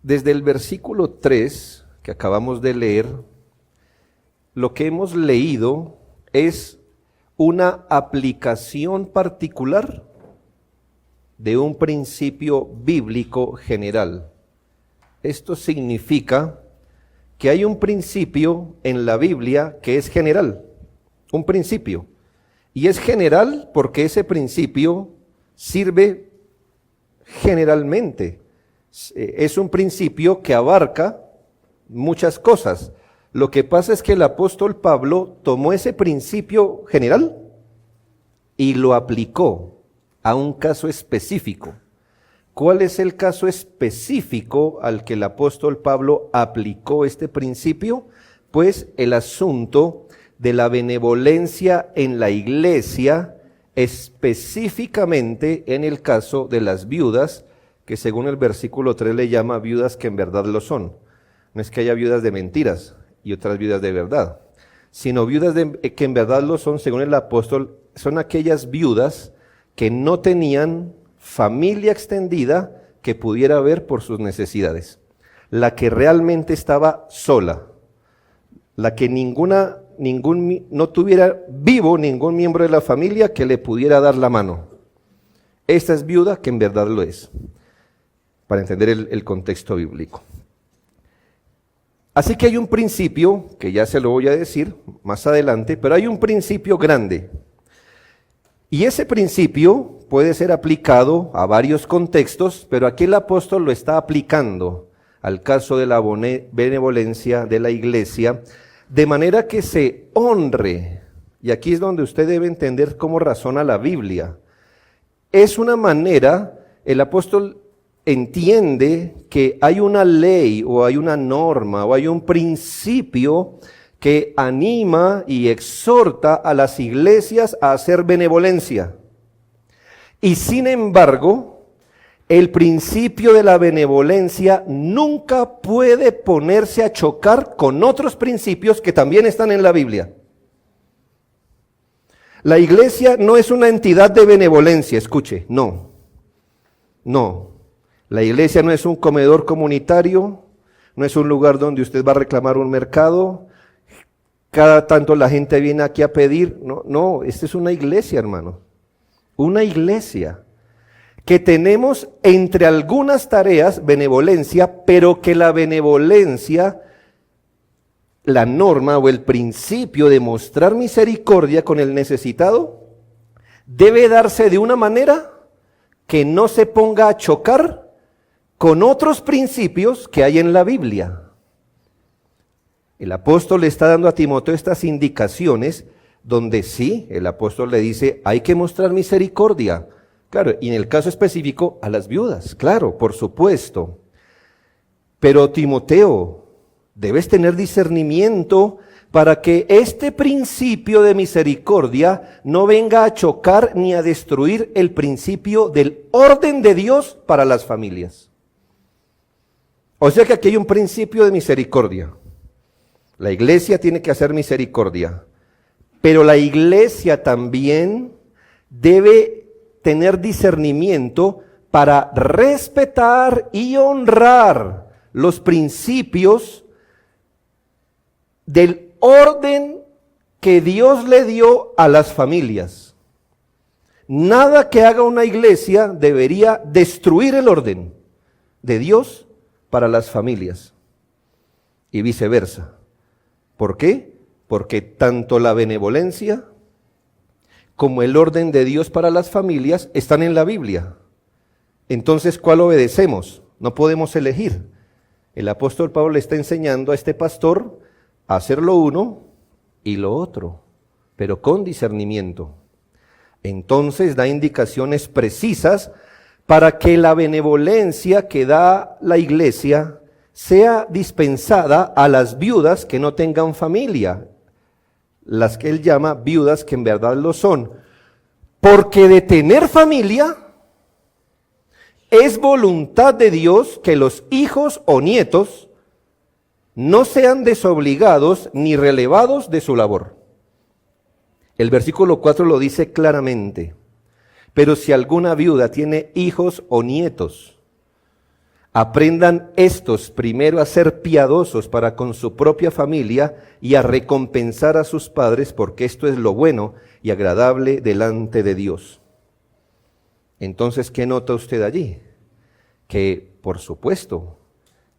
Desde el versículo 3 que acabamos de leer, lo que hemos leído es una aplicación particular de un principio bíblico general. Esto significa que hay un principio en la Biblia que es general, un principio. Y es general porque ese principio sirve generalmente. Es un principio que abarca muchas cosas. Lo que pasa es que el apóstol Pablo tomó ese principio general y lo aplicó a un caso específico. ¿Cuál es el caso específico al que el apóstol Pablo aplicó este principio? Pues el asunto de la benevolencia en la iglesia, específicamente en el caso de las viudas, que según el versículo 3 le llama viudas que en verdad lo son. No es que haya viudas de mentiras y otras viudas de verdad, sino viudas que en verdad lo son, según el apóstol, son aquellas viudas que no tenían familia extendida que pudiera ver por sus necesidades. La que realmente estaba sola, la que no tuviera vivo ningún miembro de la familia que le pudiera dar la mano. Esta es viuda que en verdad lo es, para entender el contexto bíblico. Así que hay un principio, que ya se lo voy a decir más adelante, pero hay un principio grande. Y ese principio puede ser aplicado a varios contextos, pero aquí el apóstol lo está aplicando al caso de la benevolencia de la iglesia, de manera que se honre. Y aquí es donde usted debe entender cómo razona la Biblia. Es una manera, el apóstol entiende que hay una ley o hay una norma o hay un principio que anima y exhorta a las iglesias a hacer benevolencia. Y sin embargo, el principio de la benevolencia nunca puede ponerse a chocar con otros principios que también están en la Biblia. La iglesia no es una entidad de benevolencia, escuche, no. La iglesia no es un comedor comunitario, no es un lugar donde usted va a reclamar un mercado, cada tanto la gente viene aquí a pedir. No, esta es una iglesia, hermano. Una iglesia que tenemos entre algunas tareas benevolencia, pero que la benevolencia, la norma o el principio de mostrar misericordia con el necesitado, debe darse de una manera que no se ponga a chocar con otros principios que hay en la Biblia. El apóstol le está dando a Timoteo estas indicaciones donde sí, el apóstol le dice, hay que mostrar misericordia. Claro, y en el caso específico a las viudas, claro, por supuesto. Pero Timoteo, debes tener discernimiento para que este principio de misericordia no venga a chocar ni a destruir el principio del orden de Dios para las familias. O sea que aquí hay un principio de misericordia. La iglesia tiene que hacer misericordia, pero la iglesia también debe tener discernimiento para respetar y honrar los principios del orden que Dios le dio a las familias. Nada que haga una iglesia debería destruir el orden de Dios para las familias y viceversa. ¿Por qué? Porque tanto la benevolencia como el orden de Dios para las familias están en la Biblia. Entonces, ¿cuál obedecemos? No podemos elegir. El apóstol Pablo le está enseñando a este pastor a hacer lo uno y lo otro, pero con discernimiento. Entonces da indicaciones precisas para que la benevolencia que da la iglesia sea dispensada a las viudas que no tengan familia, las que él llama viudas que en verdad lo son. Porque de tener familia, es voluntad de Dios que los hijos o nietos no sean desobligados ni relevados de su labor. El versículo 4 lo dice claramente. Pero si alguna viuda tiene hijos o nietos, Aprendan estos primero a ser piadosos para con su propia familia y a recompensar a sus padres, porque esto es lo bueno y agradable delante de Dios. Entonces, ¿qué nota usted allí? Que, por supuesto,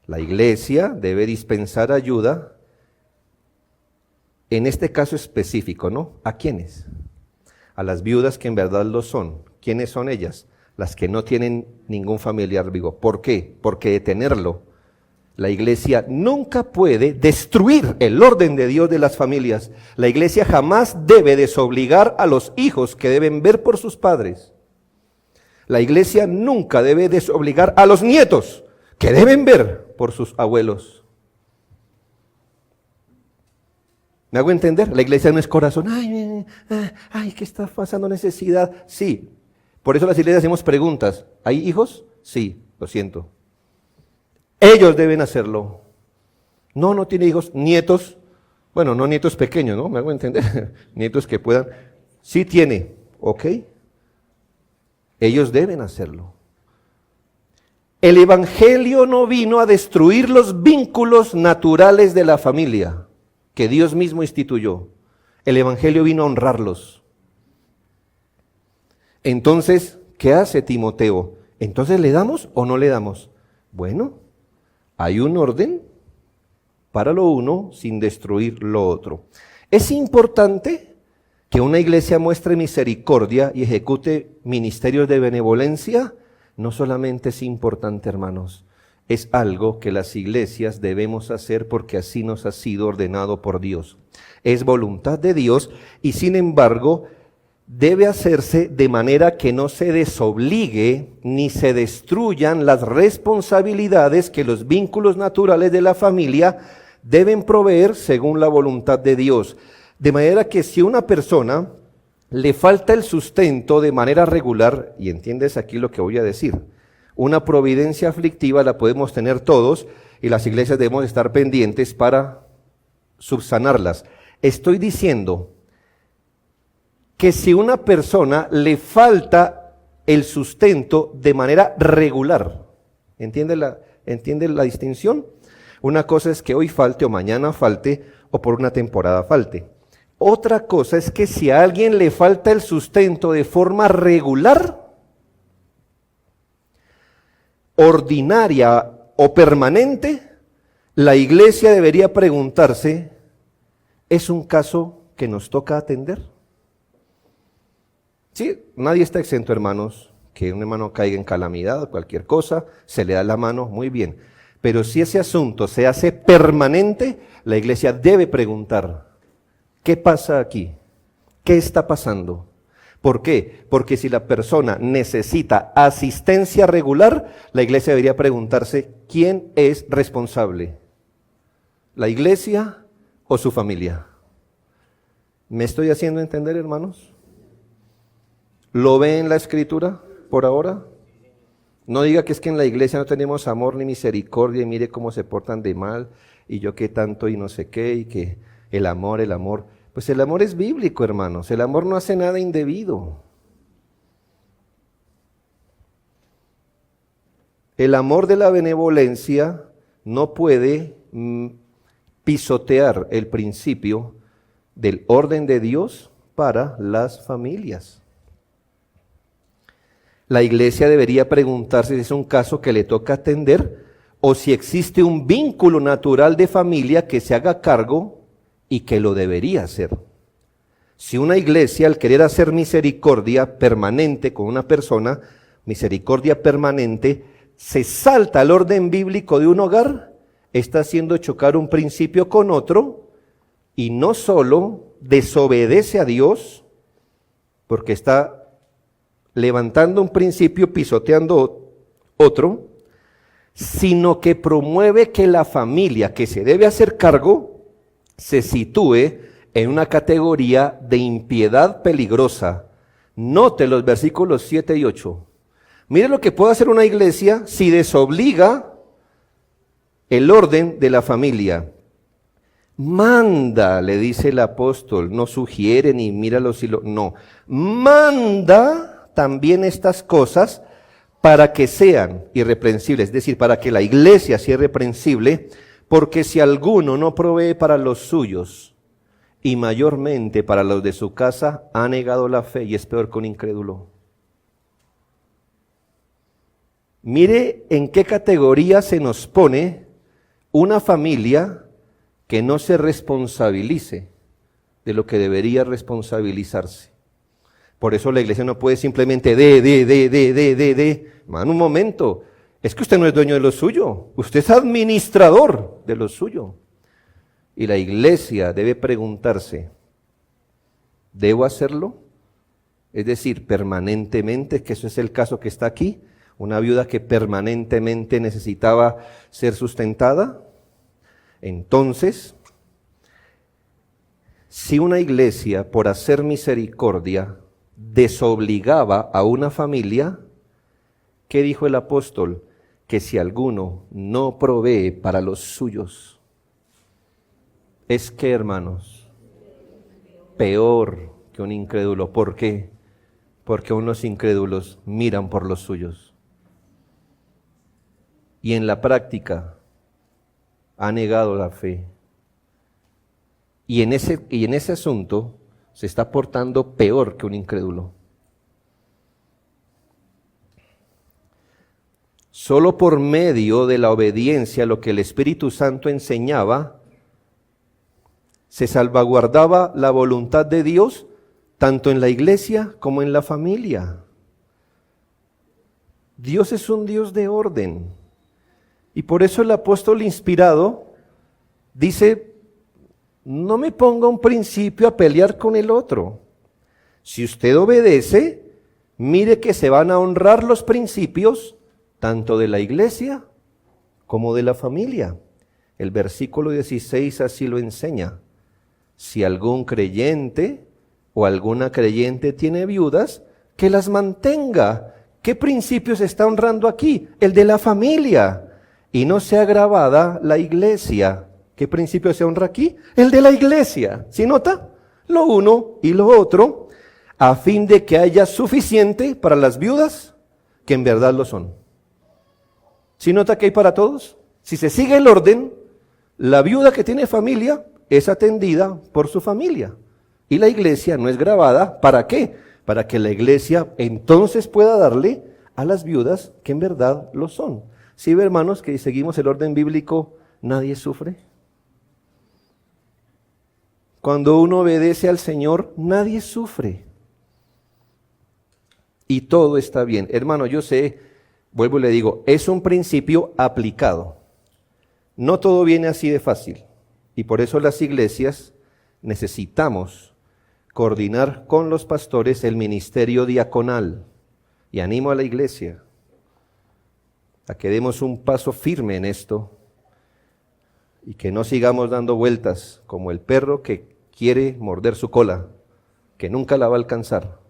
la iglesia debe dispensar ayuda, en este caso específico, ¿no? ¿A quiénes? A las viudas que en verdad lo son. ¿Quiénes son ellas? Las que no tienen ningún familiar vivo. ¿Por qué? Porque de tenerlo, la iglesia nunca puede destruir el orden de Dios de las familias. La iglesia jamás debe desobligar a los hijos que deben ver por sus padres. La iglesia nunca debe desobligar a los nietos que deben ver por sus abuelos. ¿Me hago entender? La iglesia no es corazón. Ay, ¿qué está pasando necesidad? Sí. Por eso las iglesias hacemos preguntas. ¿Hay hijos? Sí, lo siento. Ellos deben hacerlo. No, no tiene hijos. Nietos. Bueno, no nietos pequeños, ¿no? ¿Me hago entender? Nietos que puedan. Sí tiene. ¿Ok? Ellos deben hacerlo. El evangelio no vino a destruir los vínculos naturales de la familia que Dios mismo instituyó. El evangelio vino a honrarlos. Entonces, ¿qué hace Timoteo? Entonces, ¿le damos o no le damos? Bueno, hay un orden para lo uno sin destruir lo otro. Es importante que una iglesia muestre misericordia y ejecute ministerios de benevolencia. No solamente es importante, hermanos, es algo que las iglesias debemos hacer porque así nos ha sido ordenado por Dios. Es voluntad de Dios y sin embargo debe hacerse de manera que no se desobligue ni se destruyan las responsabilidades que los vínculos naturales de la familia deben proveer según la voluntad de Dios. De manera que si una persona le falta el sustento de manera regular, y entiendes aquí lo que voy a decir, una providencia aflictiva la podemos tener todos y las iglesias debemos estar pendientes para subsanarlas. Estoy diciendo que si una persona le falta el sustento de manera regular, ¿entiende la distinción? Una cosa es que hoy falte o mañana falte o por una temporada falte. Otra cosa es que si a alguien le falta el sustento de forma regular, ordinaria o permanente, la iglesia debería preguntarse, ¿es un caso que nos toca atender? Sí, nadie está exento, hermanos, que un hermano caiga en calamidad o cualquier cosa, se le da la mano, muy bien. Pero si ese asunto se hace permanente, la iglesia debe preguntar, ¿qué pasa aquí? ¿Qué está pasando? ¿Por qué? Porque si la persona necesita asistencia regular, la iglesia debería preguntarse, ¿quién es responsable? ¿La iglesia o su familia? ¿Me estoy haciendo entender, hermanos? ¿Lo ve en la escritura por ahora? No diga que es que en la iglesia no tenemos amor ni misericordia y mire cómo se portan de mal y yo qué tanto y no sé qué y que el amor. Pues el amor es bíblico, hermanos. El amor no hace nada indebido. El amor de la benevolencia no puede pisotear el principio del orden de Dios para las familias. La iglesia debería preguntarse si es un caso que le toca atender o si existe un vínculo natural de familia que se haga cargo y que lo debería hacer. Si una iglesia, al querer hacer misericordia permanente con una persona, misericordia permanente, se salta al orden bíblico de un hogar, está haciendo chocar un principio con otro y no solo desobedece a Dios, porque está levantando un principio, pisoteando otro, sino que promueve que la familia que se debe hacer cargo se sitúe en una categoría de impiedad peligrosa. Note los versículos 7 y 8. Mire lo que puede hacer una iglesia si desobliga el orden de la familia. Manda, le dice el apóstol, no sugiere ni míralo si lo... No, manda también estas cosas para que sean irreprensibles, es decir, para que la iglesia sea irreprensible, porque si alguno no provee para los suyos, y mayormente para los de su casa, ha negado la fe y es peor que un incrédulo. Mire en qué categoría se nos pone una familia que no se responsabilice de lo que debería responsabilizarse. Por eso la iglesia no puede simplemente Man, un momento, es que usted no es dueño de lo suyo, usted es administrador de lo suyo. Y la iglesia debe preguntarse, ¿debo hacerlo? Es decir, permanentemente, que eso es el caso que está aquí, una viuda que permanentemente necesitaba ser sustentada. Entonces, si una iglesia, por hacer misericordia, desobligaba a una familia, ¿qué dijo el apóstol? Que si alguno no provee para los suyos, es que, hermanos, peor que un incrédulo. ¿Por qué? Porque unos incrédulos miran por los suyos. Y en la práctica ha negado la fe. Y en ese asunto se está portando peor que un incrédulo. Solo por medio de la obediencia a lo que el Espíritu Santo enseñaba, se salvaguardaba la voluntad de Dios, tanto en la iglesia como en la familia. Dios es un Dios de orden. Y por eso el apóstol inspirado dice, no me ponga un principio a pelear con el otro. Si usted obedece, mire que se van a honrar los principios tanto de la iglesia como de la familia. El versículo 16 así lo enseña. Si algún creyente o alguna creyente tiene viudas, que las mantenga. ¿Qué principio se está honrando aquí? El de la familia. Y no sea agravada la iglesia. ¿Qué principio se honra aquí? El de la iglesia. ¿Sí nota? Lo uno y lo otro, a fin de que haya suficiente para las viudas, que en verdad lo son. ¿Sí nota que hay para todos? Si se sigue el orden, la viuda que tiene familia es atendida por su familia. Y la iglesia no es gravada. ¿Para qué? Para que la iglesia entonces pueda darle a las viudas que en verdad lo son. ¿Sí ve, hermanos, que seguimos el orden bíblico? Nadie sufre. Cuando uno obedece al Señor, nadie sufre. Y todo está bien. Hermano, yo sé, vuelvo y le digo, es un principio aplicado. No todo viene así de fácil. Y por eso las iglesias necesitamos coordinar con los pastores el ministerio diaconal. Y animo a la iglesia a que demos un paso firme en esto y que no sigamos dando vueltas como el perro que quiere morder su cola, que nunca la va a alcanzar.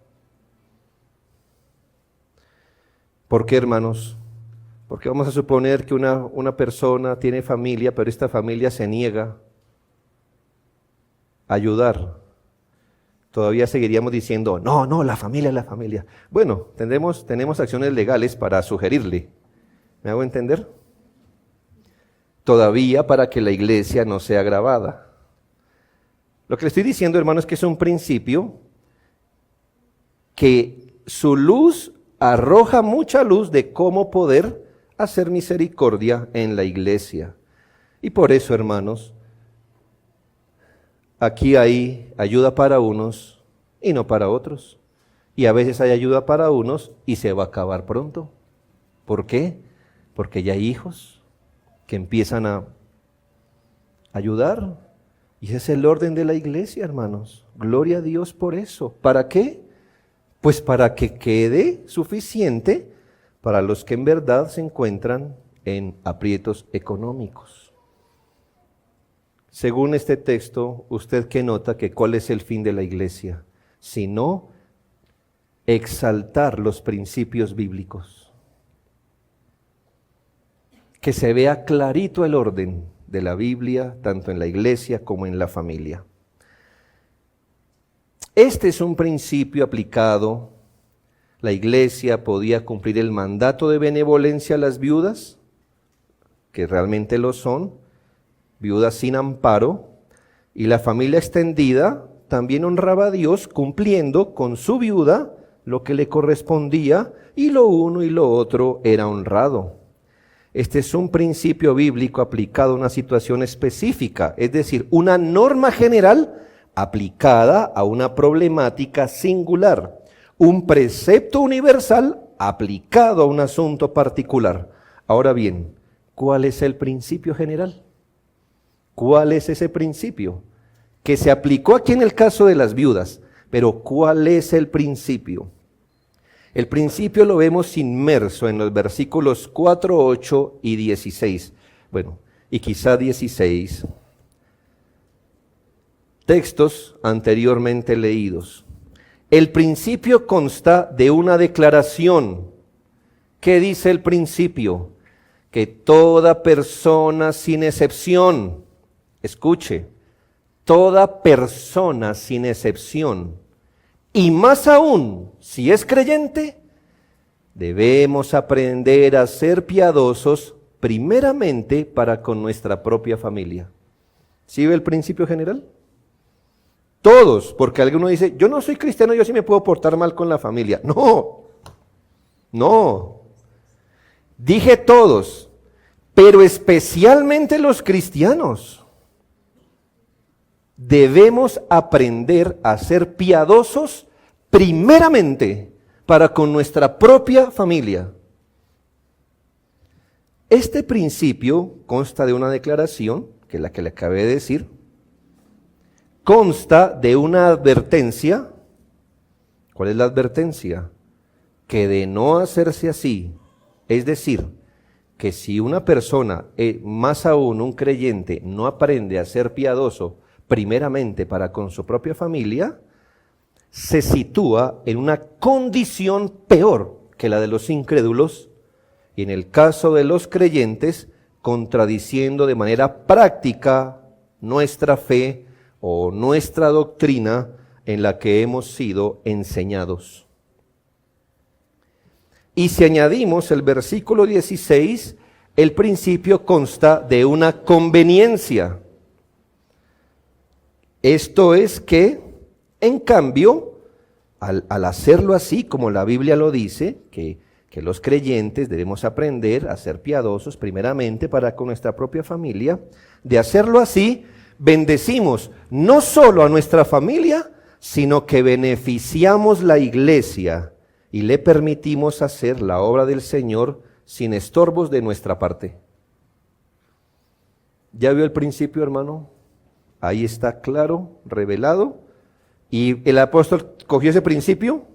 ¿Por qué, hermanos? Porque vamos a suponer que una persona tiene familia, pero esta familia se niega a ayudar. Todavía seguiríamos diciendo, no, la familia es la familia. Bueno, tenemos acciones legales para sugerirle. ¿Me hago entender? Todavía para que la iglesia no sea agravada. Lo que le estoy diciendo, hermano, es que es un principio que su luz arroja mucha luz de cómo poder hacer misericordia en la iglesia. Y por eso, hermanos, aquí hay ayuda para unos y no para otros. Y a veces hay ayuda para unos y se va a acabar pronto. ¿Por qué? Porque ya hay hijos que empiezan a ayudar. Y ese es el orden de la iglesia, hermanos. Gloria a Dios por eso. ¿Para qué? Pues para que quede suficiente para los que en verdad se encuentran en aprietos económicos. Según este texto, ¿usted qué nota? Que ¿cuál es el fin de la iglesia? Sino exaltar los principios bíblicos. Que se vea clarito el orden de la Biblia, tanto en la iglesia como en la familia. Este es un principio aplicado La iglesia podía cumplir el mandato de benevolencia a las viudas, que realmente lo son, viudas sin amparo, y la familia extendida también honraba a Dios cumpliendo con su viuda lo que le correspondía, y lo uno y lo otro era honrado. Este es un principio bíblico aplicado a una situación específica, es decir, una norma general aplicada a una problemática singular, un precepto universal aplicado a un asunto particular. Ahora bien, ¿cuál es el principio general? ¿Cuál es ese principio? Que se aplicó aquí en el caso de las viudas, pero ¿cuál es el principio? El principio lo vemos inmerso en los versículos 4, 8 y 16. Bueno, y quizá 16. Textos anteriormente leídos. El principio consta de una declaración. ¿Qué dice el principio? Que toda persona sin excepción, escuche, toda persona sin excepción, y más aún si es creyente, debemos aprender a ser piadosos primeramente para con nuestra propia familia. ¿Sí ve el principio general? Todos, porque alguno dice, yo no soy cristiano, yo sí me puedo portar mal con la familia. No. Dije todos, pero especialmente los cristianos. Debemos aprender a ser piadosos primeramente para con nuestra propia familia. Este principio consta de una declaración, que es la que le acabé de decir, consta de una advertencia. ¿Cuál es la advertencia? Que de no hacerse así, es decir, que si una persona, más aún un creyente, no aprende a ser piadoso primeramente para con su propia familia, se sitúa en una condición peor que la de los incrédulos, y en el caso de los creyentes, contradiciendo de manera práctica nuestra fe o nuestra doctrina en la que hemos sido enseñados. Y si añadimos el versículo 16, el principio consta de una conveniencia. Esto es que, en cambio, al hacerlo así, como la Biblia lo dice, que los creyentes debemos aprender a ser piadosos primeramente para con nuestra propia familia, de hacerlo así, bendecimos no solo a nuestra familia, sino que beneficiamos la iglesia y le permitimos hacer la obra del Señor sin estorbos de nuestra parte. ¿Ya vio el principio, hermano? Ahí está claro, revelado. Y el apóstol cogió ese principio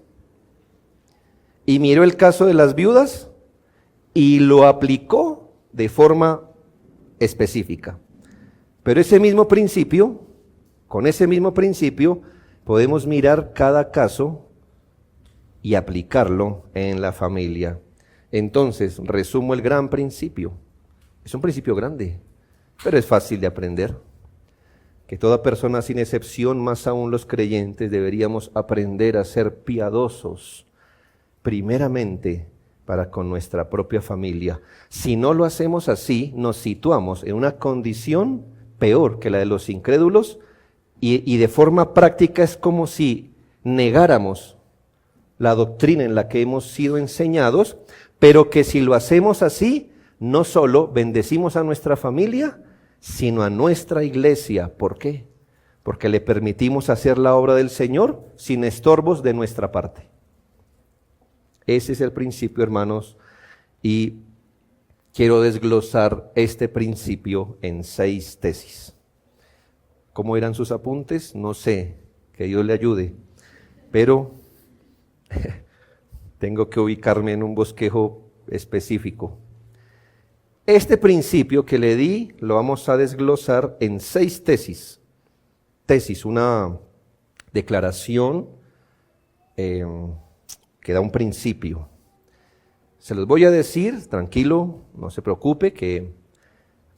y miró el caso de las viudas y lo aplicó de forma específica. Pero ese mismo principio, con ese mismo principio, podemos mirar cada caso y aplicarlo en la familia. Entonces, resumo el gran principio. Es un principio grande, pero es fácil de aprender. Que toda persona sin excepción, más aún los creyentes, deberíamos aprender a ser piadosos, primeramente para con nuestra propia familia. Si no lo hacemos así, nos situamos en una condición peor que la de los incrédulos, y de forma práctica es como si negáramos la doctrina en la que hemos sido enseñados, pero que si lo hacemos así, no solo bendecimos a nuestra familia, sino a nuestra iglesia. ¿Por qué? Porque le permitimos hacer la obra del Señor sin estorbos de nuestra parte. Ese es el principio, hermanos, y quiero desglosar este principio en 6 tesis. ¿Cómo eran sus apuntes? No sé, que Dios le ayude, pero tengo que ubicarme en un bosquejo específico. Este principio que le di lo vamos a desglosar en 6 tesis. Tesis, una declaración que da un principio. Se los voy a decir, tranquilo, no se preocupe, que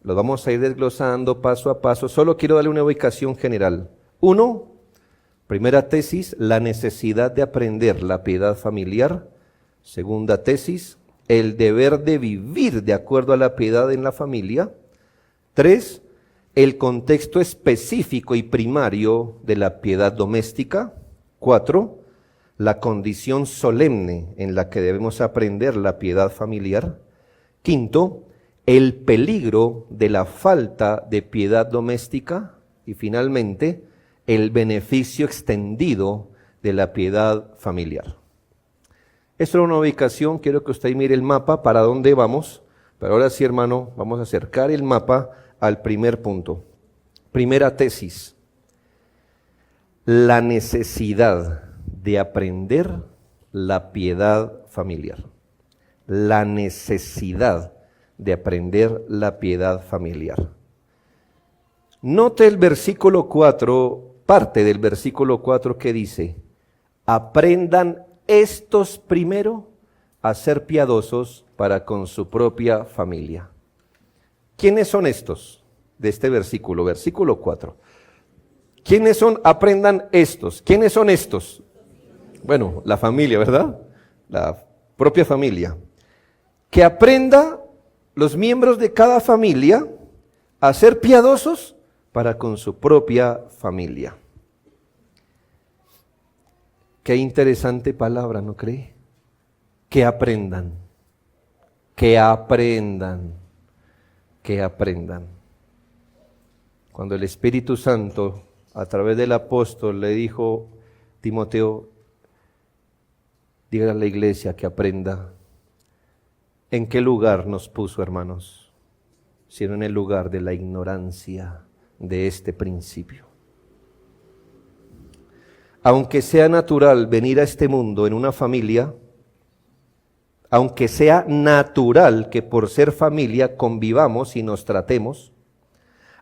los vamos a ir desglosando paso a paso. Solo quiero darle una ubicación general. 1, primera tesis, la necesidad de aprender la piedad familiar Segunda tesis, el deber de vivir de acuerdo a la piedad en la familia. 3, el contexto específico y primario de la piedad doméstica. 4, la condición solemne en la que debemos aprender la piedad familiar. 5, el peligro de la falta de piedad doméstica. Y finalmente, el beneficio extendido de la piedad familiar. Esta es una ubicación, quiero que usted mire el mapa, para dónde vamos. Pero ahora sí, hermano, vamos a acercar el mapa al primer punto. Primera tesis, la necesidad de aprender la piedad familiar. La necesidad de aprender la piedad familiar. Note el versículo 4, parte del versículo 4 que dice, aprendan estos primero a ser piadosos para con su propia familia. ¿Quiénes son estos de este versículo? Versículo 4. ¿Quiénes son? Aprendan estos. ¿Quiénes son estos? Bueno, la familia, ¿verdad? La propia familia. Que aprenda los miembros de cada familia a ser piadosos para con su propia familia. Qué interesante palabra, ¿no cree? Que aprendan, que aprendan, que aprendan. Cuando el Espíritu Santo, a través del apóstol, le dijo, Timoteo, dígale a la iglesia que aprenda. ¿En qué lugar nos puso, hermanos? Sino en el lugar de la ignorancia de este principio. Aunque sea natural venir a este mundo en una familia, aunque sea natural que por ser familia convivamos y nos tratemos,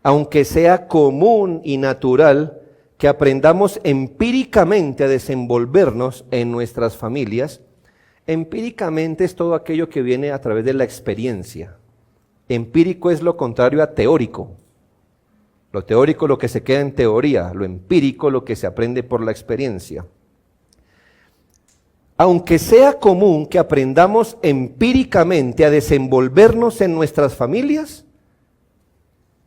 aunque sea común y natural que aprendamos empíricamente a desenvolvernos en nuestras familias, empíricamente es todo aquello que viene a través de la experiencia. Empírico es lo contrario a teórico. Lo teórico lo que se queda en teoría, lo empírico lo que se aprende por la experiencia. Aunque sea común que aprendamos empíricamente a desenvolvernos en nuestras familias,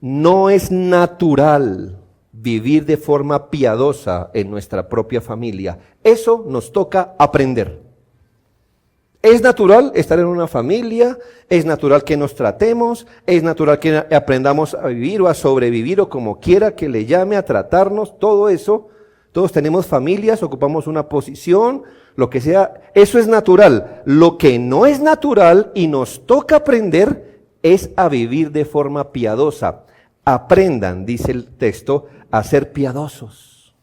no es natural vivir de forma piadosa en nuestra propia familia. Eso nos toca aprender. Es natural estar en una familia, es natural que nos tratemos, es natural que aprendamos a vivir o a sobrevivir o como quiera que le llame, a tratarnos, todo eso. Todos tenemos familias, ocupamos una posición, lo que sea, eso es natural. Lo que no es natural y nos toca aprender es a vivir de forma piadosa. Aprendan, dice el texto, a ser piadosos.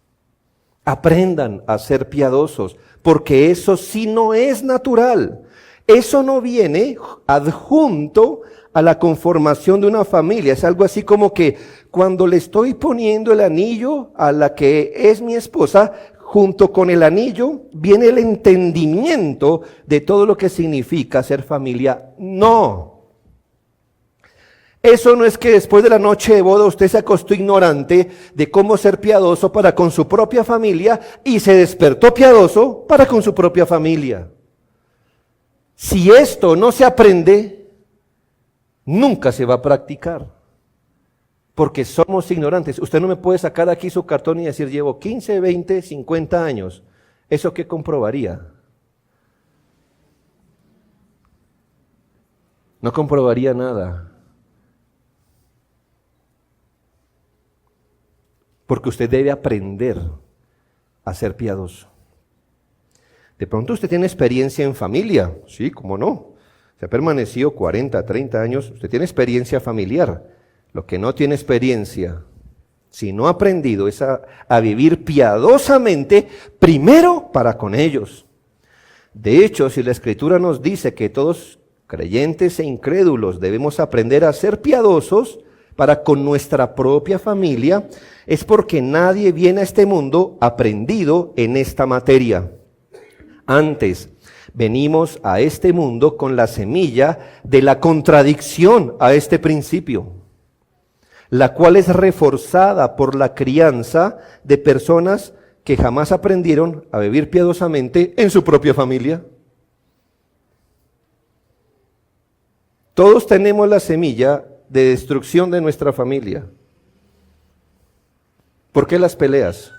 Aprendan a ser piadosos, porque eso sí no es natural. Eso no viene adjunto a la conformación de una familia. Es algo así como que cuando le estoy poniendo el anillo a la que es mi esposa, junto con el anillo viene el entendimiento de todo lo que significa ser familia. No. Eso no es que después de la noche de boda usted se acostó ignorante de cómo ser piadoso para con su propia familia y se despertó piadoso para con su propia familia. Si esto no se aprende, nunca se va a practicar, porque somos ignorantes. Usted no me puede sacar aquí su cartón y decir, llevo 15, 20, 50 años. ¿Eso qué comprobaría? No comprobaría nada. Porque usted debe aprender a ser piadoso. De pronto usted tiene experiencia en familia, sí, cómo no. Se ha permanecido 40, 30 años, usted tiene experiencia familiar. Lo que no tiene experiencia, si no ha aprendido, es a vivir piadosamente, primero para con ellos. De hecho, si la Escritura nos dice que todos, creyentes e incrédulos, debemos aprender a ser piadosos para con nuestra propia familia, es porque nadie viene a este mundo aprendido en esta materia. Antes, venimos a este mundo con la semilla de la contradicción a este principio, la cual es reforzada por la crianza de personas que jamás aprendieron a vivir piadosamente en su propia familia. Todos tenemos la semilla de destrucción de nuestra familia. ¿Por qué las peleas?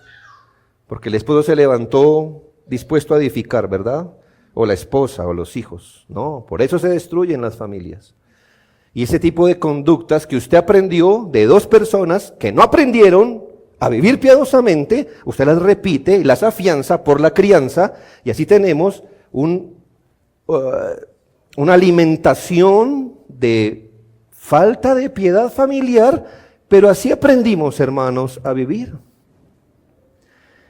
Porque el esposo se levantó dispuesto a edificar, ¿verdad? O la esposa o los hijos. No, por eso se destruyen las familias. Y ese tipo de conductas que usted aprendió de dos personas que no aprendieron a vivir piadosamente, usted las repite y las afianza por la crianza, y así tenemos una alimentación de falta de piedad familiar, pero así aprendimos, hermanos, a vivir.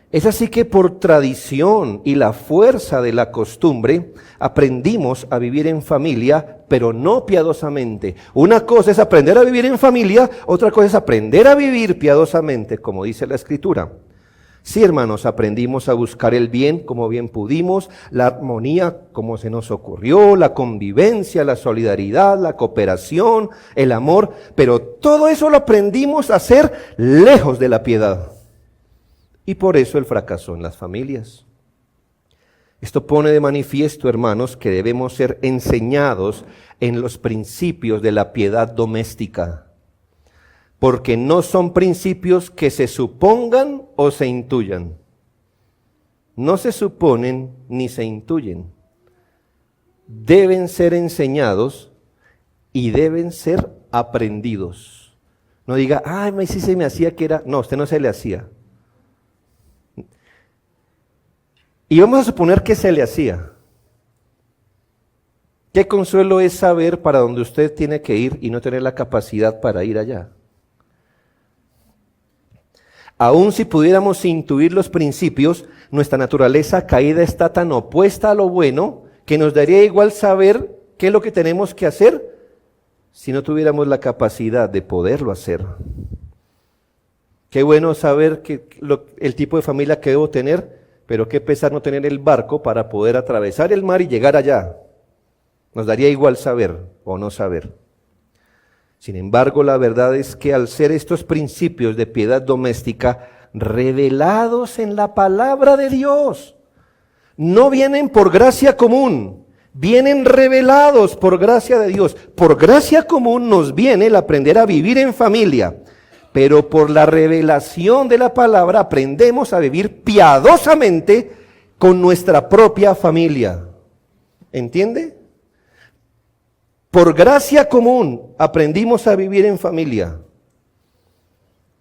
Es así que por tradición y la fuerza de la costumbre aprendimos a vivir en familia, pero no piadosamente. Una cosa es aprender a vivir en familia, otra cosa es aprender a vivir piadosamente, como dice la Escritura. Sí, hermanos, aprendimos a buscar el bien como bien pudimos, la armonía como se nos ocurrió, la convivencia, la solidaridad, la cooperación, el amor, pero todo eso lo aprendimos a hacer lejos de la piedad. Y por eso el fracaso en las familias. Esto pone de manifiesto, hermanos, que debemos ser enseñados en los principios de la piedad doméstica, porque no son principios que se supongan o se intuyan. No se suponen ni se intuyen. Deben ser enseñados y deben ser aprendidos. No diga, ay, sí se me hacía que era... No, a usted no se le hacía. Y vamos a suponer que se le hacía. ¿Qué consuelo es saber para dónde usted tiene que ir y no tener la capacidad para ir allá? Aun si pudiéramos intuir los principios, nuestra naturaleza caída está tan opuesta a lo bueno que nos daría igual saber qué es lo que tenemos que hacer si no tuviéramos la capacidad de poderlo hacer. Qué bueno saber el tipo de familia que debo tener, pero qué pesar no tener el barco para poder atravesar el mar y llegar allá. Nos daría igual saber o no saber. Sin embargo, la verdad es que al ser estos principios de piedad doméstica revelados en la palabra de Dios, no vienen por gracia común, vienen revelados por gracia de Dios. Por gracia común nos viene el aprender a vivir en familia, pero por la revelación de la palabra aprendemos a vivir piadosamente con nuestra propia familia. ¿Entiende? Por gracia común aprendimos a vivir en familia,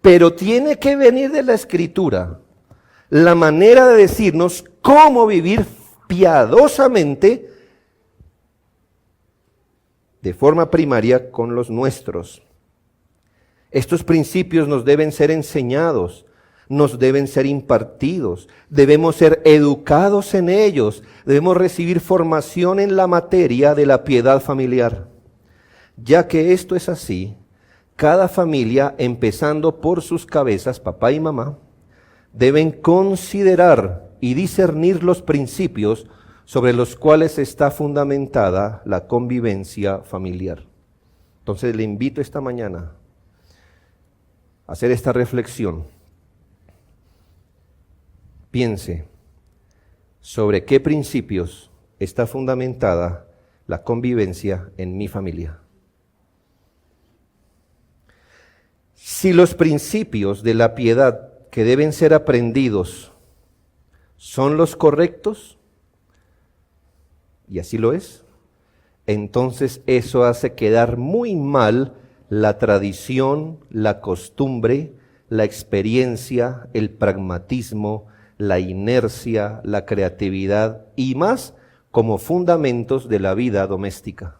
pero tiene que venir de la Escritura la manera de decirnos cómo vivir piadosamente de forma primaria con los nuestros. Estos principios nos deben ser enseñados, nos deben ser impartidos, debemos ser educados en ellos, debemos recibir formación en la materia de la piedad familiar. Ya que esto es así, cada familia, empezando por sus cabezas, papá y mamá, deben considerar y discernir los principios sobre los cuales está fundamentada la convivencia familiar. Entonces le invito esta mañana a hacer esta reflexión. Piense sobre qué principios está fundamentada la convivencia en mi familia. Si los principios de la piedad que deben ser aprendidos son los correctos, y así lo es, entonces eso hace quedar muy mal la tradición, la costumbre, la experiencia, el pragmatismo, la inercia, la creatividad y más como fundamentos de la vida doméstica.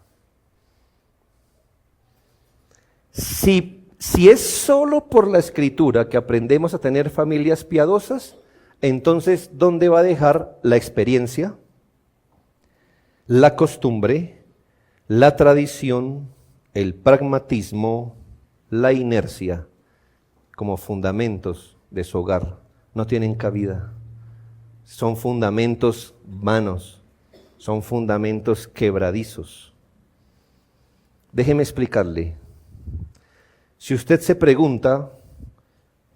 Si es solo por la Escritura que aprendemos a tener familias piadosas, entonces ¿dónde va a dejar la experiencia, la costumbre, la tradición, el pragmatismo, la inercia como fundamentos de su hogar? No tienen cabida. Son fundamentos vanos, son fundamentos quebradizos. Déjeme explicarle. Si usted se pregunta,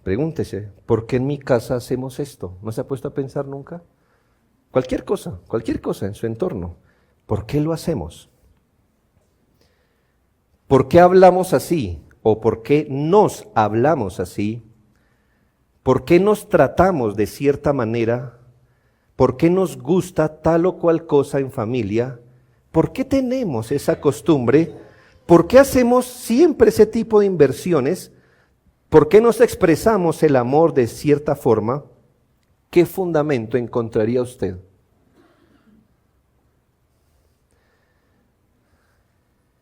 pregúntese, ¿por qué en mi casa hacemos esto? ¿No se ha puesto a pensar nunca? Cualquier cosa en su entorno. ¿Por qué lo hacemos? ¿Por qué hablamos así? ¿O por qué nos hablamos así? ¿Por qué nos tratamos de cierta manera? ¿Por qué nos gusta tal o cual cosa en familia? ¿Por qué tenemos esa costumbre? ¿Por qué hacemos siempre ese tipo de inversiones? ¿Por qué nos expresamos el amor de cierta forma? ¿Qué fundamento encontraría usted?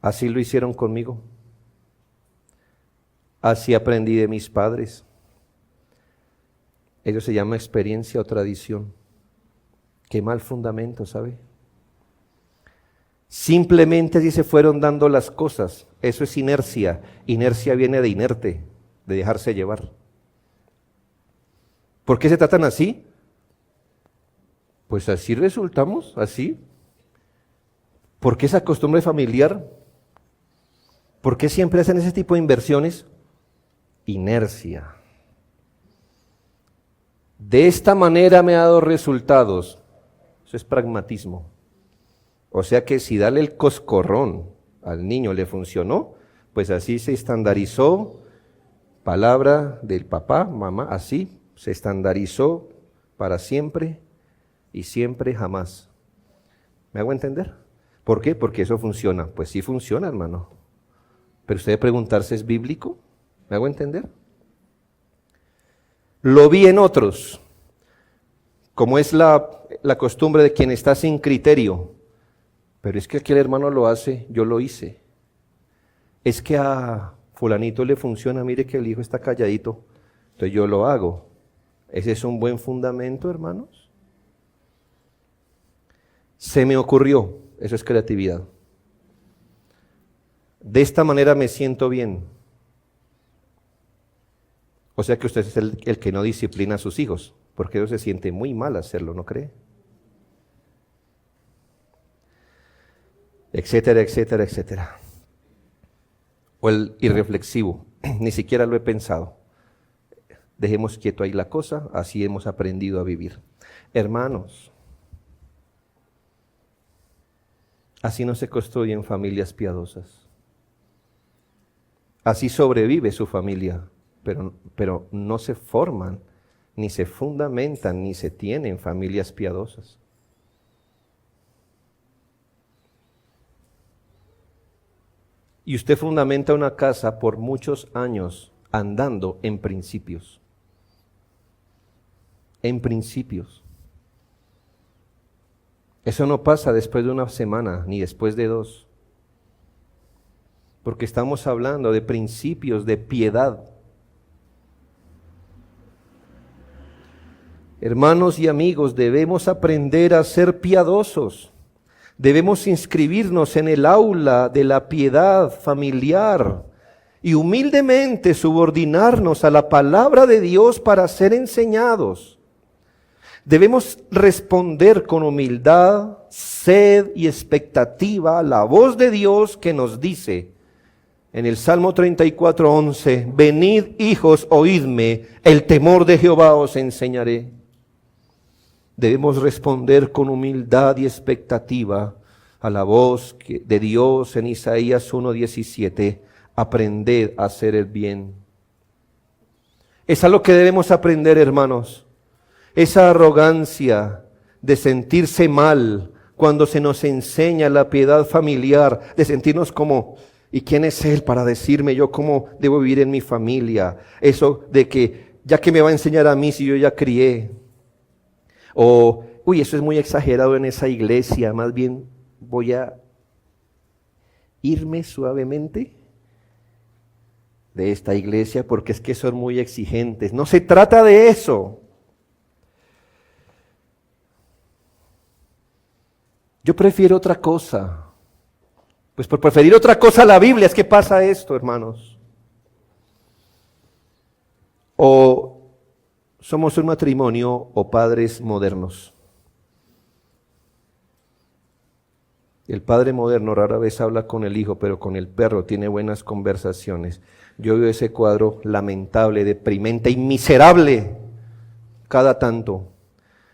Así lo hicieron conmigo. Así aprendí de mis padres. Eso se llama experiencia o tradición. Qué mal fundamento, ¿sabe? Simplemente así se fueron dando las cosas. Eso es inercia. Inercia viene de inerte, de dejarse llevar. ¿Por qué se tratan así? Pues así resultamos, así. ¿Por qué esa costumbre familiar? ¿Por qué siempre hacen ese tipo de inversiones? Inercia. De esta manera me ha dado resultados. Eso es pragmatismo. O sea que si darle el coscorrón al niño le funcionó, pues así se estandarizó, palabra del papá, mamá, así se estandarizó para siempre y siempre jamás. ¿Me hago entender? ¿Por qué? Porque eso funciona. Pues sí funciona, hermano. Pero usted debe preguntarse, ¿es bíblico? ¿Me hago entender? Lo vi en otros, como es la costumbre de quien está sin criterio. Pero es que aquel hermano lo hace, yo lo hice. Es que a fulanito le funciona, mire que el hijo está calladito, entonces yo lo hago. ¿Ese es un buen fundamento, hermanos? Se me ocurrió, eso es creatividad. De esta manera me siento bien. O sea que usted es el que no disciplina a sus hijos, porque eso se siente muy mal hacerlo, ¿no cree? Etcétera, etcétera, etcétera. O el irreflexivo, ni siquiera lo he pensado. Dejemos quieto ahí la cosa, así hemos aprendido a vivir. Hermanos, así no se construyen familias piadosas. Así sobrevive su familia, pero no se forman, ni se fundamentan, ni se tienen familias piadosas. Y usted fundamenta una casa por muchos años andando en principios. En principios. Eso no pasa después de una semana, ni después de 2. Porque estamos hablando de principios de piedad. Hermanos y amigos, debemos aprender a ser piadosos. Debemos inscribirnos en el aula de la piedad familiar y humildemente subordinarnos a la palabra de Dios para ser enseñados. Debemos responder con humildad, sed y expectativa a la voz de Dios que nos dice en el Salmo 34:11, venid hijos, oídme, el temor de Jehová os enseñaré. Debemos responder con humildad y expectativa a la voz de Dios en Isaías 1:17, aprended a hacer el bien. Es a lo que debemos aprender, hermanos. Esa arrogancia de sentirse mal cuando se nos enseña la piedad familiar, de sentirnos como, ¿y quién es él para decirme yo cómo debo vivir en mi familia? Eso de que, ya que me va a enseñar a mí si yo ya crié. O, uy, eso es muy exagerado en esa iglesia, más bien voy a irme suavemente de esta iglesia porque es que son muy exigentes. No se trata de eso. Yo prefiero otra cosa. Pues por preferir otra cosa a la Biblia es que pasa esto, hermanos. O somos un matrimonio o padres modernos. El padre moderno rara vez habla con el hijo, pero con el perro tiene buenas conversaciones. Yo veo ese cuadro lamentable, deprimente y miserable cada tanto.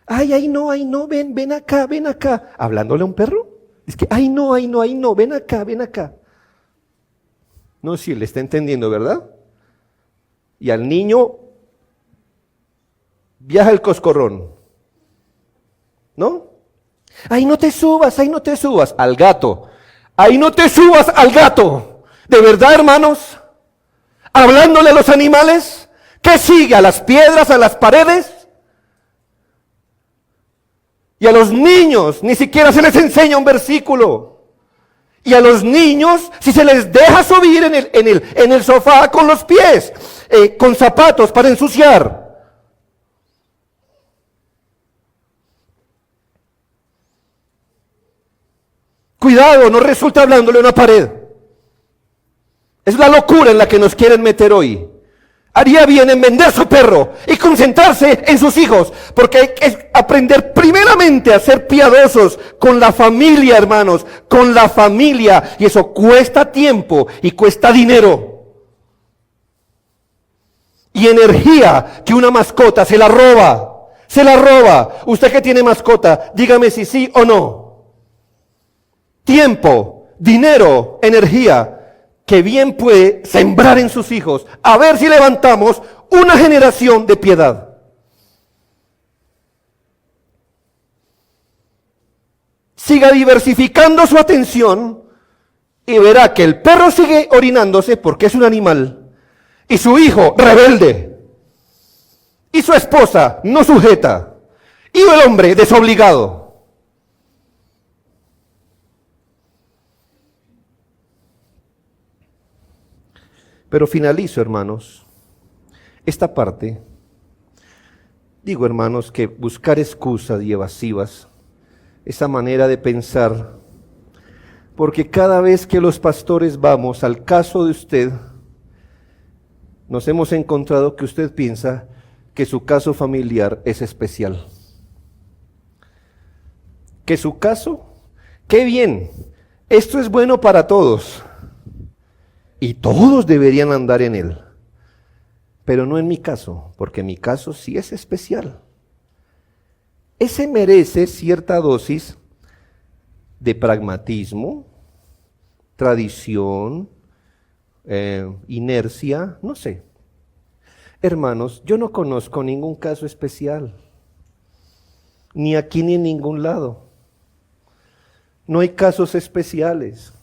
Ay, no, ven acá. ¿Hablándole a un perro? Es que, ay, no, ven acá. No, sí, le está entendiendo, ¿verdad? Y al niño viaja el coscorrón, ¿no? Ahí no te subas, ahí no te subas. Al gato, ahí no te subas al gato. ¿De verdad, hermanos? Hablándole a los animales, ¿qué sigue? ¿A las piedras, a las paredes? Y a los niños ni siquiera se les enseña un versículo. Y a los niños, si se les deja subir en el sofá con los pies, con zapatos para ensuciar. Cuidado, no resulta hablándole a una pared. Es la locura en la que nos quieren meter hoy. Haría bien en vender su perro y concentrarse en sus hijos, porque hay que aprender primeramente a ser piadosos con la familia, hermanos, con la familia, y eso cuesta tiempo y cuesta dinero. Y energía que una mascota se la roba, se la roba. Usted que tiene mascota, dígame si sí o no. Tiempo, dinero, energía, que bien puede sembrar en sus hijos, a ver si levantamos una generación de piedad. Siga diversificando su atención y verá que el perro sigue orinándose porque es un animal, y su hijo rebelde, y su esposa no sujeta, y el hombre desobligado. Pero finalizo, hermanos, esta parte. Digo, hermanos, que buscar excusas y evasivas, esa manera de pensar, porque cada vez que los pastores vamos al caso de usted, nos hemos encontrado que usted piensa que su caso familiar es especial. Que su caso, qué bien, esto es bueno para todos. Y todos deberían andar en él. Pero no en mi caso, porque mi caso sí es especial. Ese merece cierta dosis de pragmatismo, tradición, inercia, no sé. Hermanos, yo no conozco ningún caso especial. Ni aquí ni en ningún lado. No hay casos especiales.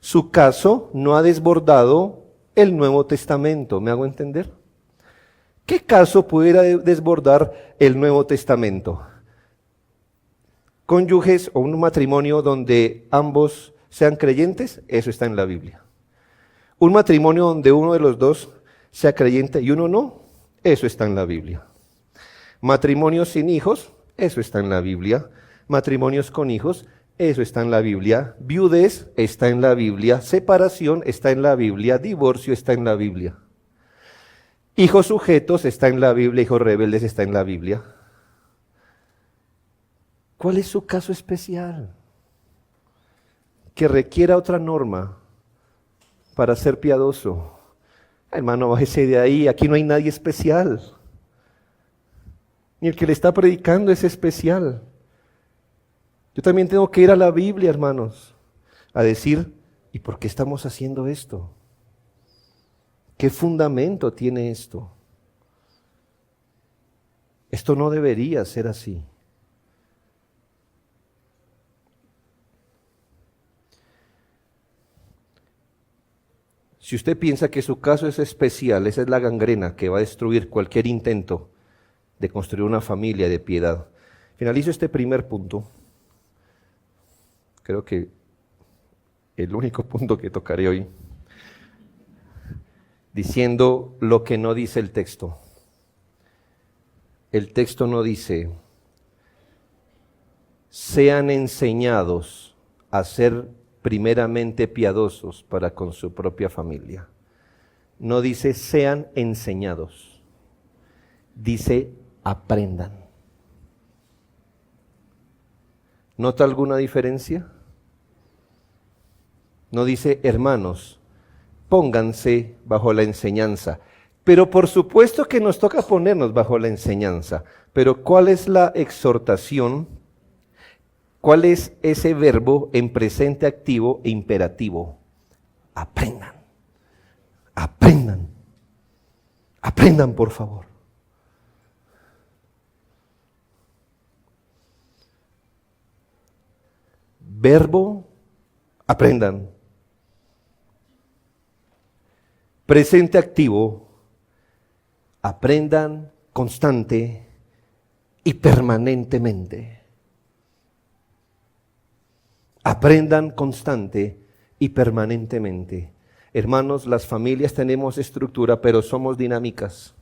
Su caso no ha desbordado el Nuevo Testamento, ¿me hago entender? ¿Qué caso pudiera desbordar el Nuevo Testamento? Cónyuges o un matrimonio donde ambos sean creyentes, eso está en la Biblia. Un matrimonio donde uno de los dos sea creyente y uno no, eso está en la Biblia. Matrimonios sin hijos, eso está en la Biblia. Matrimonios con hijos, eso está en la Biblia. Viudez está en la Biblia. Separación está en la Biblia. Divorcio está en la Biblia. Hijos sujetos está en la Biblia. Hijos rebeldes está en la Biblia. ¿Cuál es su caso especial? Que requiera otra norma para ser piadoso. Hermano, bájese de ahí. Aquí no hay nadie especial. Ni el que le está predicando es especial. Yo también tengo que ir a la Biblia, hermanos, a decir, ¿y por qué estamos haciendo esto? ¿Qué fundamento tiene esto? Esto no debería ser así. Si usted piensa que su caso es especial, esa es la gangrena que va a destruir cualquier intento de construir una familia de piedad. Finalizo este primer punto. Creo que el único punto que tocaré hoy, diciendo lo que no dice el texto. El texto no dice, sean enseñados a ser primeramente piadosos para con su propia familia. No dice, sean enseñados. Dice, aprendan. ¿Nota alguna diferencia? No dice, hermanos, pónganse bajo la enseñanza. Pero por supuesto que nos toca ponernos bajo la enseñanza. Pero ¿cuál es la exhortación? ¿Cuál es ese verbo en presente activo e imperativo? Aprendan. Aprendan. Aprendan, por favor. Verbo, aprendan. Presente activo, aprendan constante y permanentemente. Aprendan constante y permanentemente. Hermanos, las familias tenemos estructura, pero somos dinámicas.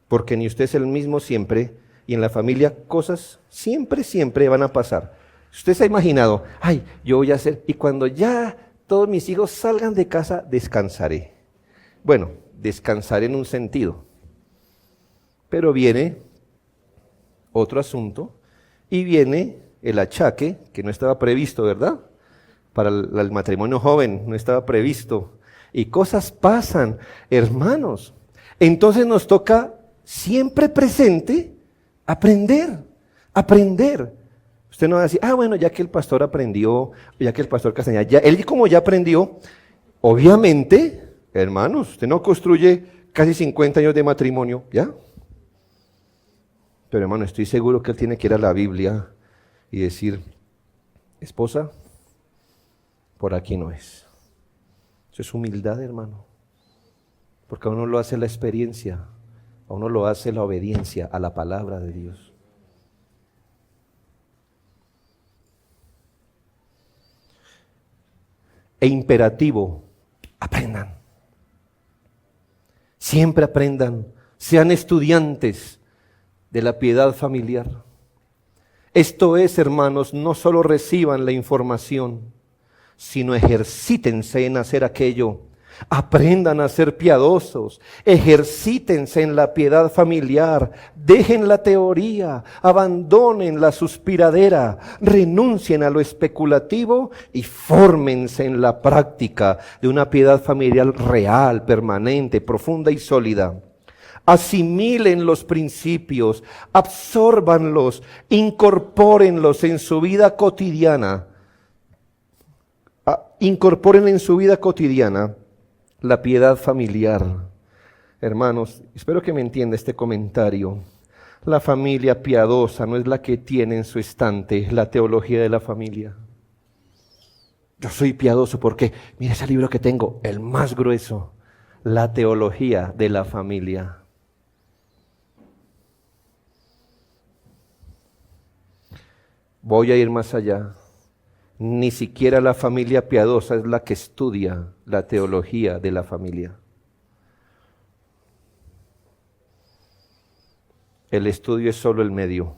Porque ni usted es el mismo siempre, y en la familia cosas siempre van a pasar. Usted se ha imaginado, ay, yo voy a hacer, y cuando ya todos mis hijos salgan de casa, descansaré. Bueno, descansaré en un sentido. Pero viene otro asunto, y viene el achaque, que no estaba previsto, ¿verdad? Para el matrimonio joven, no estaba previsto. Y cosas pasan, hermanos. Entonces nos toca siempre presente aprender. Usted no va a decir, bueno, ya que el pastor aprendió, ya que el pastor Castañeda, ya, él como ya aprendió, obviamente, hermanos, usted no construye casi 50 años de matrimonio, ¿ya? Pero hermano, estoy seguro que él tiene que ir a la Biblia y decir, esposa, por aquí no es. Eso es humildad, hermano. Porque a uno lo hace la experiencia, a uno lo hace la obediencia a la palabra de Dios. E imperativo, aprendan. Siempre aprendan, sean estudiantes de la piedad familiar. Esto es, hermanos, no solo reciban la información, sino ejercítense en hacer aquello. Aprendan a ser piadosos, ejercítense en la piedad familiar, dejen la teoría, abandonen la suspiradera, renuncien a lo especulativo y fórmense en la práctica de una piedad familiar real, permanente, profunda y sólida. Asimilen los principios, absórbanlos, incorpórenlos en su vida cotidiana. Incorporen en su vida cotidiana la piedad familiar. Hermanos, espero que me entienda este comentario. La familia piadosa no es la que tiene en su estante la teología de la familia. Yo soy piadoso porque, mira ese libro que tengo, el más grueso, la teología de la familia. Voy a ir más allá. Ni siquiera la familia piadosa es la que estudia la teología de la familia. El estudio es solo el medio.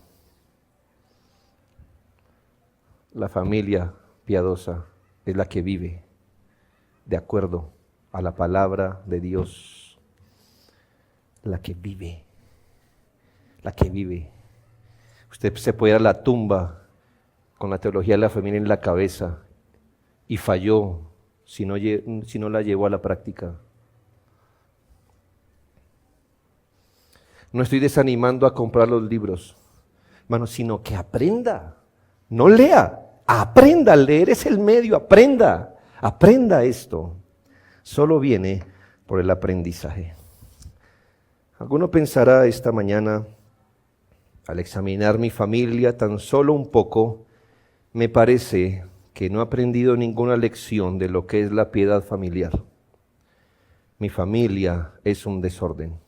La familia piadosa es la que vive de acuerdo a la palabra de Dios. La que vive. Usted se puede ir a la tumba con la teología de la familia en la cabeza y falló si no la llevó a la práctica. No estoy desanimando a comprar los libros, hermano, sino que aprenda, no lea, aprenda, leer es el medio, aprenda esto. Solo viene por el aprendizaje. Alguno pensará esta mañana, al examinar mi familia tan solo un poco, me parece que no he aprendido ninguna lección de lo que es la piedad familiar. Mi familia es un desorden.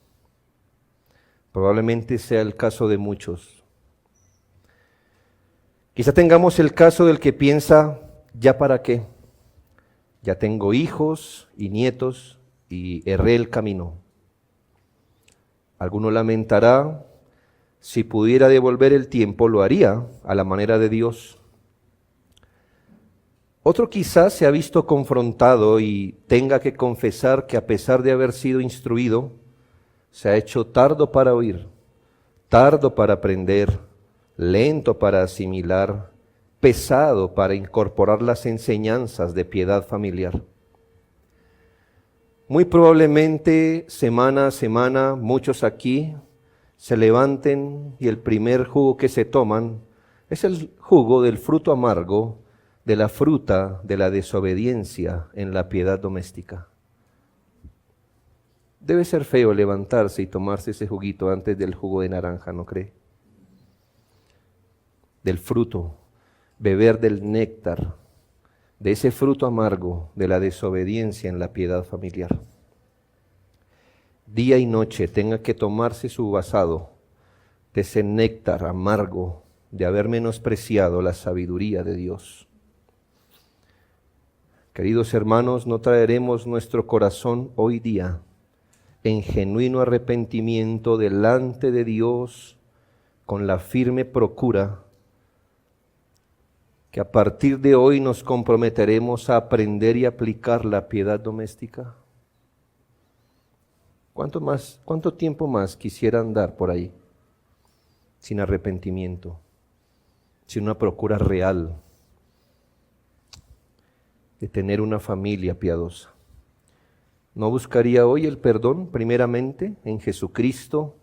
Probablemente sea el caso de muchos. Quizá tengamos el caso del que piensa, ¿ya para qué? Ya tengo hijos y nietos y erré el camino. Alguno lamentará, si pudiera devolver el tiempo lo haría a la manera de Dios. Otro quizás se ha visto confrontado y tenga que confesar que a pesar de haber sido instruido, se ha hecho tardo para oír, tardo para aprender, lento para asimilar, pesado para incorporar las enseñanzas de piedad familiar. Muy probablemente semana a semana muchos aquí se levanten y el primer jugo que se toman es el jugo del fruto amargo de la fruta de la desobediencia en la piedad doméstica. Debe ser feo levantarse y tomarse ese juguito antes del jugo de naranja, ¿no cree? Del fruto, beber del néctar, de ese fruto amargo de la desobediencia en la piedad familiar. Día y noche tenga que tomarse su vasado de ese néctar amargo de haber menospreciado la sabiduría de Dios. Queridos hermanos, no traeremos nuestro corazón hoy día en genuino arrepentimiento delante de Dios con la firme procura que a partir de hoy nos comprometeremos a aprender y aplicar la piedad doméstica. ¿Cuánto tiempo más quisiera andar por ahí sin arrepentimiento, sin una procura real de tener una familia piadosa? ¿No buscaría hoy el perdón primeramente en Jesucristo,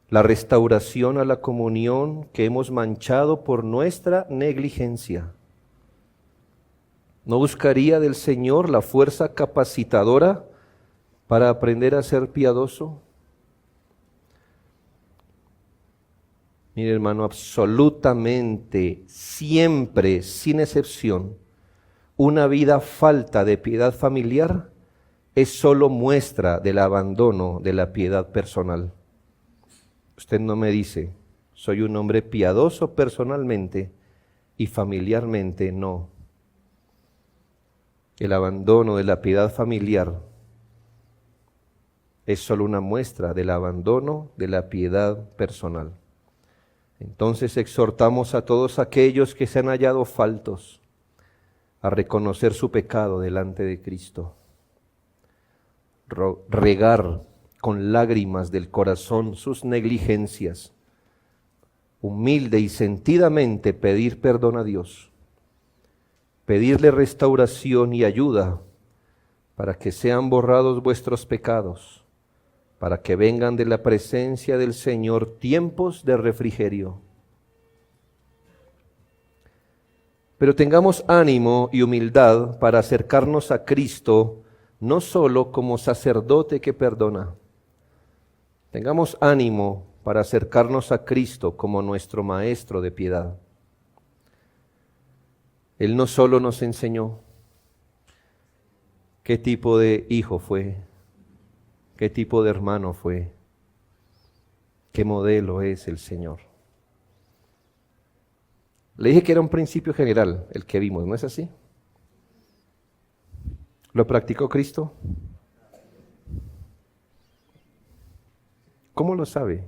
la restauración a la comunión que hemos manchado por nuestra negligencia? ¿No buscaría del Señor la fuerza capacitadora para aprender a ser piadoso? Mire, hermano, absolutamente, siempre, sin excepción, una vida falta de piedad familiar es solo muestra del abandono de la piedad personal. Usted no me dice, soy un hombre piadoso personalmente y familiarmente no. El abandono de la piedad familiar es solo una muestra del abandono de la piedad personal. Entonces exhortamos a todos aquellos que se han hallado faltos a reconocer su pecado delante de Cristo, regar con lágrimas del corazón sus negligencias, humilde y sentidamente pedir perdón a Dios, pedirle restauración y ayuda para que sean borrados vuestros pecados, para que vengan de la presencia del Señor tiempos de refrigerio. Pero tengamos ánimo y humildad para acercarnos a Cristo, no solo como sacerdote que perdona. Tengamos ánimo para acercarnos a Cristo como nuestro Maestro de piedad. Él no solo nos enseñó qué tipo de hijo fue, qué tipo de hermano fue, qué modelo es el Señor. Le dije que era un principio general el que vimos, ¿no es así? ¿Lo practicó Cristo? ¿Cómo lo sabe?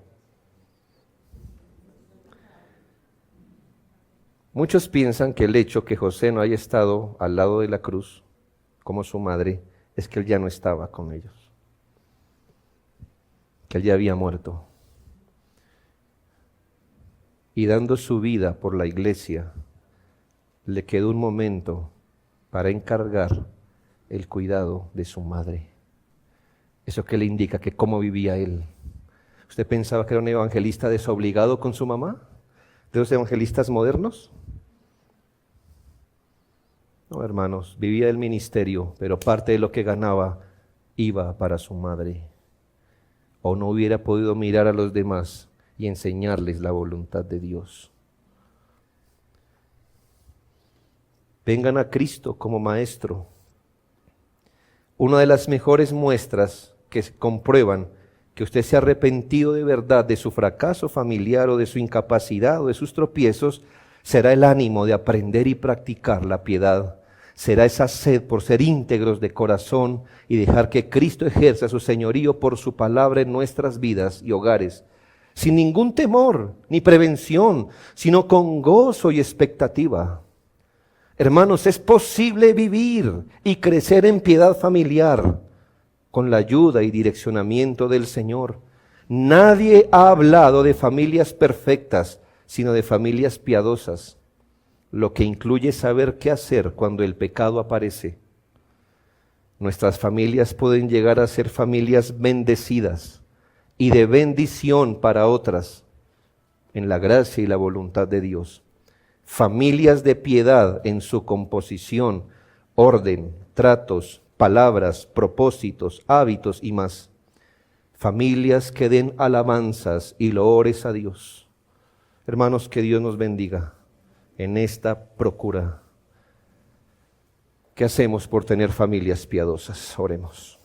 Muchos piensan que el hecho que José no haya estado al lado de la cruz como su madre es que él ya no estaba con ellos, que él ya había muerto. Y dando su vida por la iglesia, le quedó un momento para encargar el cuidado de su madre. ¿Eso qué le indica? Que cómo vivía él. ¿Usted pensaba que era un evangelista desobligado con su mamá? ¿De los evangelistas modernos? No, hermanos, vivía el ministerio, pero parte de lo que ganaba iba para su madre. O no hubiera podido mirar a los demás y enseñarles la voluntad de Dios. Vengan a Cristo como Maestro. Una de las mejores muestras que comprueban que usted se ha arrepentido de verdad de su fracaso familiar o de su incapacidad o de sus tropiezos, será el ánimo de aprender y practicar la piedad. Será esa sed por ser íntegros de corazón y dejar que Cristo ejerza su señorío por su palabra en nuestras vidas y hogares, sin ningún temor ni prevención, sino con gozo y expectativa. Hermanos, es posible vivir y crecer en piedad familiar con la ayuda y direccionamiento del Señor. Nadie ha hablado de familias perfectas, sino de familias piadosas, lo que incluye saber qué hacer cuando el pecado aparece. Nuestras familias pueden llegar a ser familias bendecidas y de bendición para otras en la gracia y la voluntad de Dios. Familias de piedad en su composición, orden, tratos, palabras, propósitos, hábitos y más. Familias que den alabanzas y loores a Dios. Hermanos, que Dios nos bendiga en esta procura. ¿Qué hacemos por tener familias piadosas? Oremos.